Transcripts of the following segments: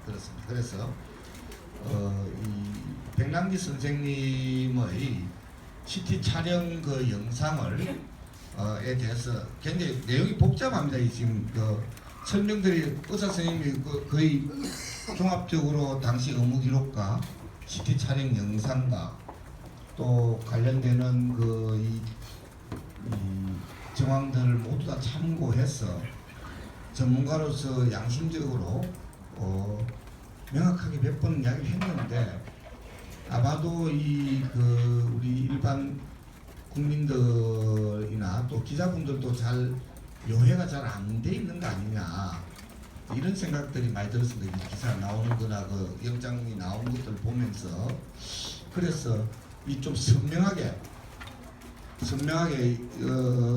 들었습니다. 그래서 이 백남기 선생님의 CT 촬영 그 영상을 에 대해서 굉장히 내용이 복잡합니다. 이 지금 그 설명들이 의사 선생님이 거의 종합적으로 당시 의무 기록과 CT 촬영 영상과 또 관련되는 이 정황들을 모두 다 참고해서 전문가로서 양심적으로 명확하게 몇 번 이야기를 했는데 아마도 우리 일반 국민들이나 또 기자분들도 잘 요해가 잘 안 돼 있는 거 아니냐 이런 생각들이 많이 들었습니다. 이 기사 나오는 거나 그 영장이 나온 것들 보면서 그래서 이 좀 선명하게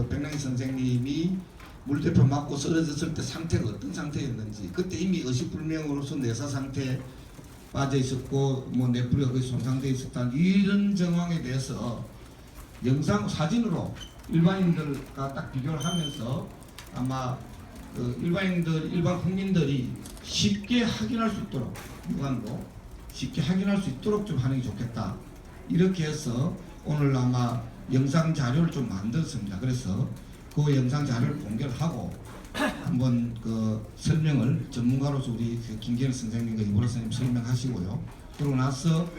백남기 선생님이 물대포 맞고 쓰러졌을 때 상태가 어떤 상태였는지 그때 이미 의식불명으로서 내사 상태에 빠져 있었고 뭐 뇌부리가 거의 손상되어 있었다는 이런 정황에 대해서 영상 사진으로 일반인들과 딱 비교를 하면서 아마 일반 국민들이 쉽게 확인할 수 있도록 육안으로 쉽게 확인할 수 있도록 좀 하는 게 좋겠다. 이렇게 해서 오늘 아마 영상 자료를 좀 만들었습니다. 그래서 그 영상 자료를 공개를 하고 한번 그 설명을 전문가로서 우리 김기현 선생님과 이보라 선생님 설명하시고요. 그러고 나서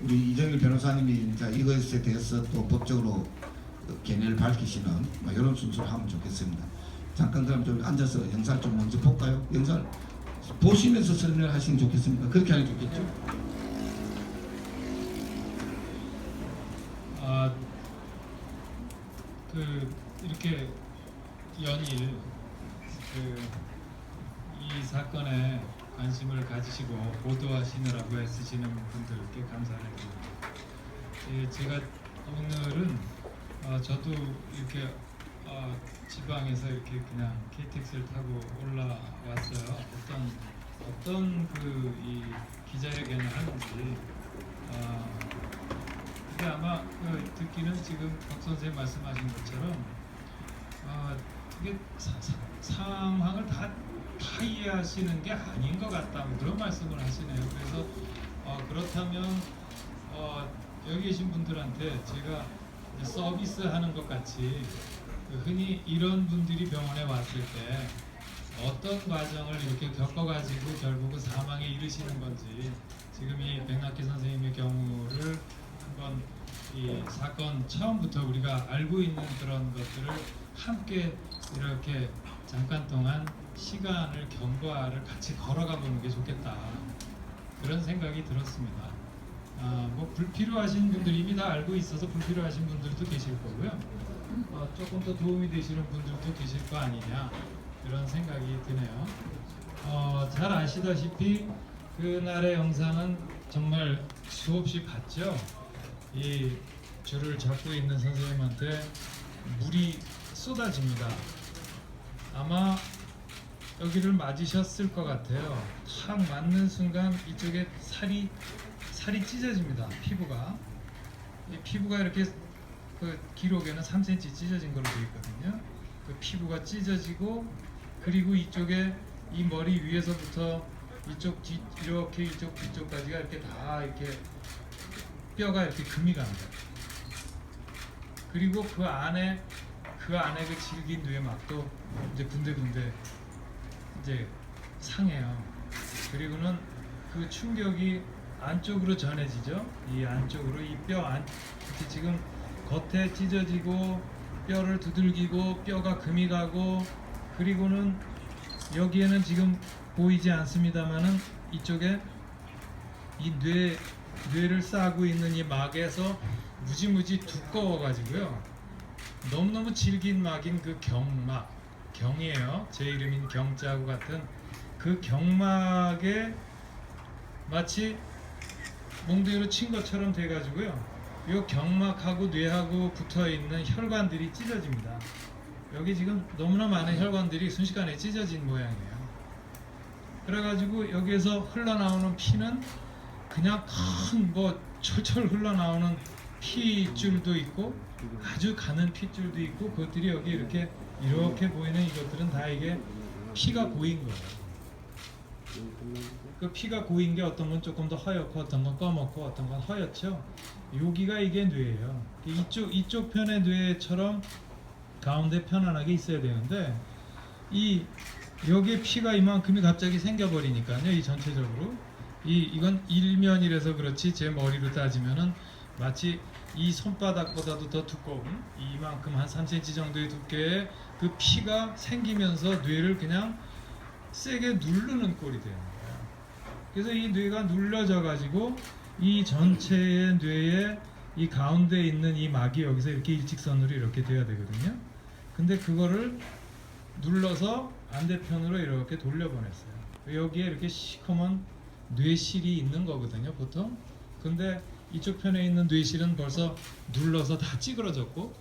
우리 이정일 변호사님이 이제 이것에 대해서 또 법적으로 견해를 밝히시는 이런 순서를 하면 좋겠습니다. 잠깐 그럼 좀 앉아서 영상 좀 먼저 볼까요? 영상 보시면서 설명을 하시면 좋겠습니까? 그렇게 하는 게 좋겠죠? 이렇게 연일 이 사건에 관심을 가지시고 보도하시느라고 애쓰시는 분들께 감사를 드립니다. 제가 오늘은 저도 이렇게 지방에서 이렇게 그냥 KTX를 타고 올라왔어요. 어떤 이 기자회견을 하는지 근데 아마 듣기는 지금 박 선생님 말씀하신 것처럼 이게 상황을 다 이해하시는 게 아닌 것 같다 그런 말씀을 하시네요. 그래서 그렇다면 여기 계신 분들한테 제가 서비스하는 것 같이 흔히 이런 분들이 병원에 왔을 때 어떤 과정을 이렇게 겪어가지고 결국은 사망에 이르시는 건지 지금 이 백남기 선생님의 경우를 한번 이 사건 처음부터 우리가 알고 있는 그런 것들을 함께 이렇게 잠깐 동안 시간을 경과를 같이 걸어가 보는 게 좋겠다 그런 생각이 들었습니다. 뭐 불필요하신 분들이 이미 다 알고 있어서 불필요하신 분들도 계실 거고요. 조금 더 도움이 되시는 분들도 계실 거 아니냐 그런 생각이 드네요. 잘 아시다시피 그날의 영상은 정말 수없이 봤죠. 이 줄을 잡고 있는 선생님한테 물이 쏟아집니다. 아마 여기를 맞으셨을 것 같아요. 탁 맞는 순간 이쪽에 살이 찢어집니다. 피부가 이 피부가 이렇게 그 기록에는 3cm 찢어진 걸로 되어 있거든요. 그 피부가 찢어지고 그리고 이쪽에 이 머리 위에서부터 이쪽 뒤 이렇게 이쪽 뒤쪽까지가 이렇게 다 이렇게 뼈가 이렇게 금이 갑니다. 그리고 그 안에 그 질긴 뇌막도 이제 군데군데 이제 상해요. 그리고는 그 충격이 안쪽으로 전해지죠. 이 안쪽으로 이 뼈 안 이렇게 지금 겉에 찢어지고 뼈를 두들기고 뼈가 금이 가고 그리고는 여기에는 지금 보이지 않습니다만은 이쪽에 이 뇌를 싸고 있는 이 막에서 무지무지 두꺼워 가지고요. 너무너무 질긴 막인 그 경이에요. 제 이름인 경자하고 같은 그 경막에 마치 몽둥이로 친 것처럼 돼 가지고요. 이 경막하고 뇌하고 붙어 있는 혈관들이 찢어집니다. 여기 지금 너무나 많은 혈관들이 순식간에 찢어진 모양이에요. 그래가지고 여기에서 흘러나오는 피는 그냥 큰 뭐 철철 흘러나오는 핏줄도 있고 아주 가는 핏줄도 있고 그것들이 여기 이렇게 보이는 이것들은 다 이게 피가 고인 거예요. 그 피가 고인 게 어떤 건 조금 더 하얗고 어떤 건 검었고 어떤 건 하얗죠. 여기가 이게 뇌예요. 이쪽 편의 뇌처럼 가운데 편안하게 있어야 되는데 이 여기에 피가 이만큼이 갑자기 생겨버리니까요. 이 전체적으로 이건 일면이라서 그렇지 제 머리로 따지면은 마치 이 손바닥보다도 더 두꺼운 이만큼 한 3cm 정도의 두께의 그 피가 생기면서 뇌를 그냥 세게 누르는 꼴이 되는 거예요. 그래서 이 뇌가 눌러져 가지고 이 전체의 뇌에 이 가운데 있는 이 막이 여기서 이렇게 일직선으로 이렇게 돼야 되거든요. 근데 그거를 눌러서 반대편으로 이렇게 돌려보냈어요. 여기에 이렇게 시커먼 뇌실이 있는 거거든요, 보통. 근데 이쪽 편에 있는 뇌실은 벌써 눌러서 다 찌그러졌고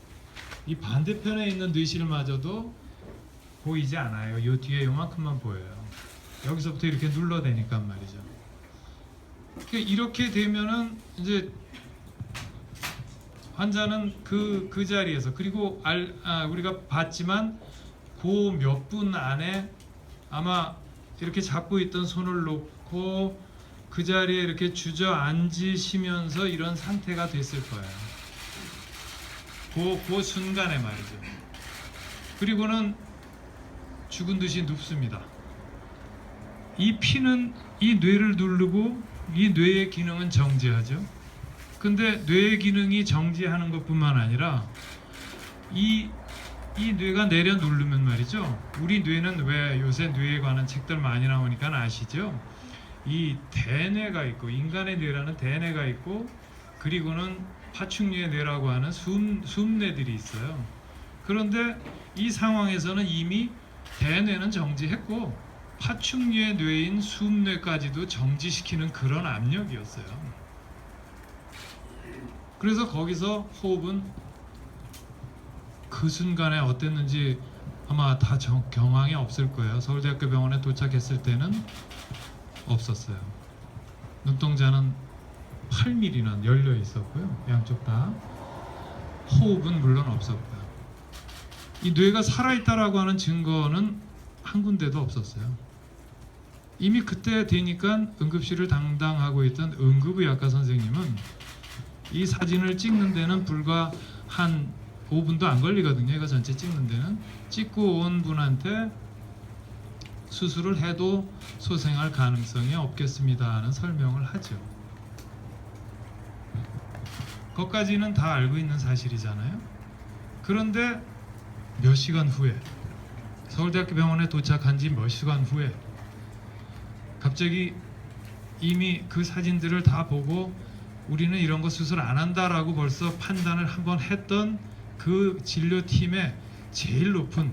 이 반대편에 있는 뇌실마저도 보이지 않아요. 요 뒤에 요만큼만 보여요. 여기서부터 이렇게 눌러대니까 말이죠. 이렇게 되면은 이제 환자는 그 자리에서 그리고 우리가 봤지만 그 몇 분 안에 아마 이렇게 잡고 있던 손을 놓고 그 자리에 이렇게 주저앉으시면서 이런 상태가 됐을 거예요. 그 순간에 말이죠. 그리고는 죽은 듯이 눕습니다. 이 피는 이 뇌를 누르고 이 뇌의 기능은 정지하죠. 근데 뇌의 기능이 정지하는 것뿐만 아니라 이 뇌가 내려 누르면 말이죠. 우리 뇌는 왜 요새 뇌에 관한 책들 많이 나오니까 아시죠? 이 대뇌가 있고 인간의 뇌라는 대뇌가 있고 그리고는 파충류의 뇌라고 하는 숨뇌들이 있어요. 그런데 이 상황에서는 이미 대뇌는 정지했고 파충류의 뇌인 숨뇌까지도 정지시키는 그런 압력이었어요. 그래서 거기서 호흡은 그 순간에 어땠는지 아마 다 경황이 없을 거예요. 서울대학교 병원에 도착했을 때는 없었어요. 눈동자는 8mm나 열려 있었고요. 양쪽 다. 호흡은 물론 없었고요. 이 뇌가 살아있다라고 하는 증거는 한 군데도 없었어요. 이미 그때 되니까 응급실을 담당하고 있던 응급의학과 선생님은 이 사진을 찍는 데는 불과 한 5분도 안 걸리거든요. 이거 전체 찍는 데는. 찍고 온 분한테 수술을 해도 소생할 가능성이 없겠습니다 하는 설명을 하죠. 그것까지는 다 알고 있는 사실이잖아요. 그런데 몇 시간 후에 서울대학교 병원에 도착한 지 몇 시간 후에 갑자기 이미 그 사진들을 다 보고 우리는 이런 거 수술 안 한다라고 벌써 판단을 한번 했던 그 진료팀의 제일 높은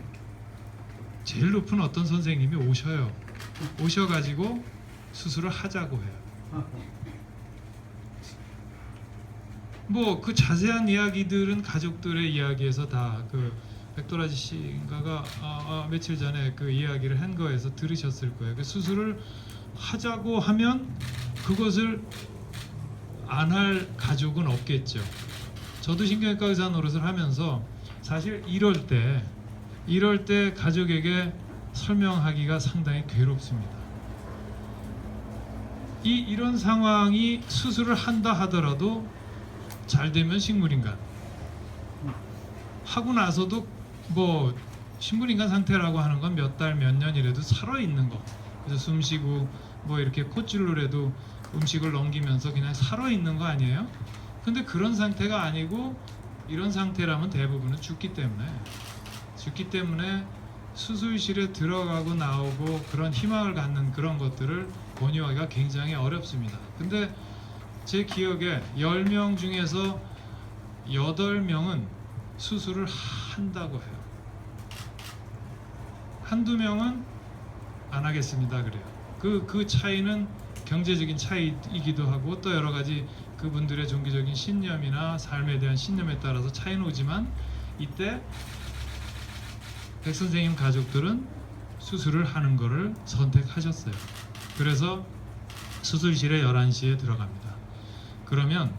어떤 선생님이 오셔요. 오셔가지고 수술을 하자고 해요. 뭐 그 자세한 이야기들은 가족들의 이야기에서 다 그 백도라지 씨인가가 며칠 전에 그 이야기를 한 거에서 들으셨을 거예요. 그 수술을 하자고 하면 그것을 안 할 가족은 없겠죠. 저도 신경외과 의사 노릇을 하면서 사실 이럴 때 가족에게 설명하기가 상당히 괴롭습니다. 이런 상황이 수술을 한다 하더라도 잘 되면 식물인간 하고 나서도 뭐 식물인간 상태라고 하는 건 몇 달 몇 년이라도 살아있는 거. 그래서 숨쉬고 뭐 이렇게 콧줄로라도 음식을 넘기면서 그냥 살아있는 거 아니에요? 근데 그런 상태가 아니고 이런 상태라면 대부분은 죽기 때문에 수술실에 들어가고 나오고 그런 희망을 갖는 그런 것들을 권유하기가 굉장히 어렵습니다. 근데 제 기억에 10명 중에서 8명은 수술을 한다고 해요. 한두 명은 안 하겠습니다 그래요. 그 차이는 경제적인 차이이기도 하고 또 여러 가지 그분들의 종교적인 신념이나 삶에 대한 신념에 따라서 차이는 오지만 이때 백 선생님 가족들은 수술을 하는 것을 선택하셨어요. 그래서 수술실에 11시에 들어갑니다. 그러면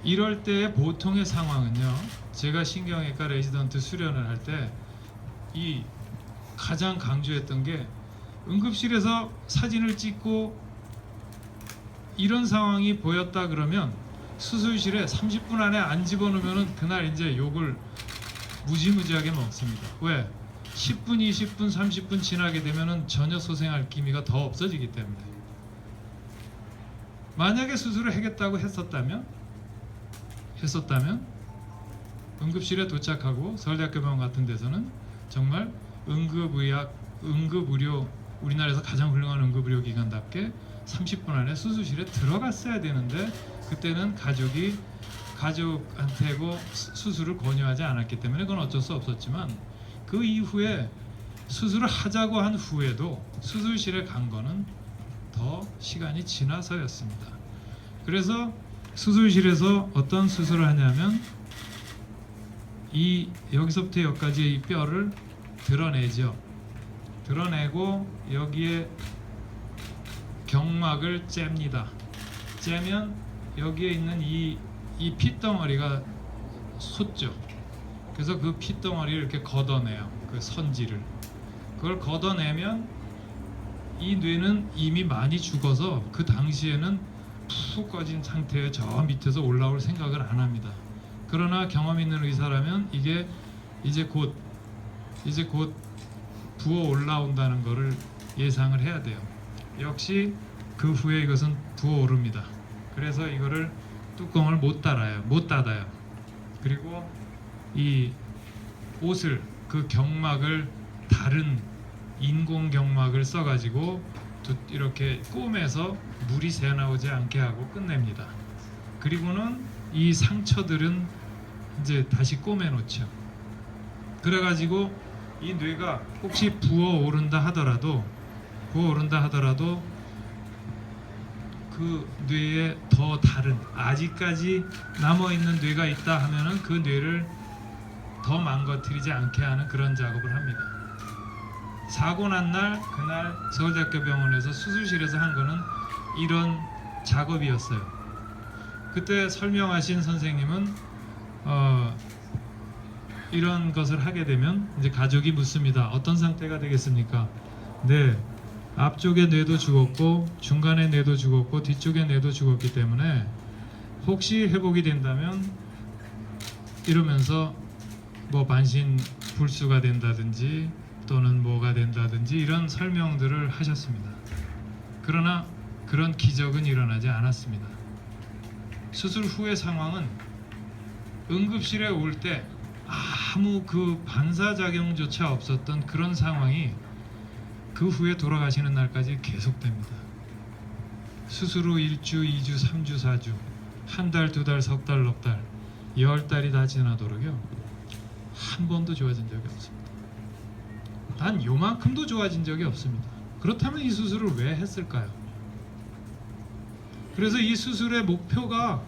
이럴 때의 보통의 상황은요, 제가 신경외과 레지던트 수련을 할 때 이 가장 강조했던 게 응급실에서 사진을 찍고 이런 상황이 보였다 그러면 수술실에 30분 안에 안 집어넣으면 그날 이제 욕을 무지무지하게 먹습니다. 왜? 10분, 20분, 30분 지나게 되면 전혀 소생할 기미가 더 없어지기 때문에. 만약에 수술을 하겠다고 했었다면 응급실에 도착하고 서울대학교병원 같은 데서는 정말 응급의학, 응급의료, 우리나라에서 가장 훌륭한 응급의료 기관답게 30분 안에 수술실에 들어갔어야 되는데 그때는 가족한테고 수술을 권유하지 않았기 때문에 그건 어쩔 수 없었지만 그 이후에 수술을 하자고 한 후에도 수술실에 간 거는 더 시간이 지나서였습니다. 그래서 수술실에서 어떤 수술을 하냐면 이 여기서부터 여기까지의 이 뼈를 드러내죠. 드러내고 여기에 경막을 잽니다. 째면 여기에 있는 이 핏덩어리가 솟죠. 그래서 그 핏덩어리를 이렇게 걷어내요. 그 선지를. 그걸 걷어내면 이 뇌는 이미 많이 죽어서 그 당시에는 푹 꺼진 상태에 저 밑에서 올라올 생각을 안 합니다. 그러나 경험 있는 의사라면 이게 이제 곧 부어 올라온다는 것을 예상을 해야 돼요. 역시 그 후에 이것은 부어 오릅니다. 그래서 이거를 뚜껑을 못 닫아요. 그리고 이 옷을 그 경막을 다른 인공 경막을 써가지고 이렇게 꼬매서 물이 새 나오지 않게 하고 끝냅니다. 그리고는 이 상처들은 이제 다시 꼬매 놓죠. 그래가지고 이 뇌가 혹시 부어오른다 하더라도 그 뇌에 더 다른 아직까지 남아있는 뇌가 있다 하면은 그 뇌를 더 망가뜨리지 않게 하는 그런 작업을 합니다. 사고 난 날 그날 서울대학교병원에서 수술실에서 한 거는 이런 작업이었어요. 그때 설명하신 선생님은 이런 것을 하게 되면 이제 가족이 묻습니다. 어떤 상태가 되겠습니까? 네, 앞쪽의 뇌도 죽었고 중간의 뇌도 죽었고 뒤쪽의 뇌도 죽었기 때문에 혹시 회복이 된다면 이러면서 뭐 만신 불수가 된다든지 또는 뭐가 된다든지 이런 설명들을 하셨습니다. 그러나 그런 기적은 일어나지 않았습니다. 수술 후의 상황은 응급실에 올 때 아무 그 반사작용조차 없었던 그런 상황이 그 후에 돌아가시는 날까지 계속됩니다. 수술 후 1주, 2주, 3주, 4주, 한 달, 두 달, 석 달, 넉 달, 10달이 다 지나도록요. 한 번도 좋아진 적이 없습니다. 단 요만큼도 좋아진 적이 없습니다. 그렇다면 이 수술을 왜 했을까요? 그래서 이 수술의 목표가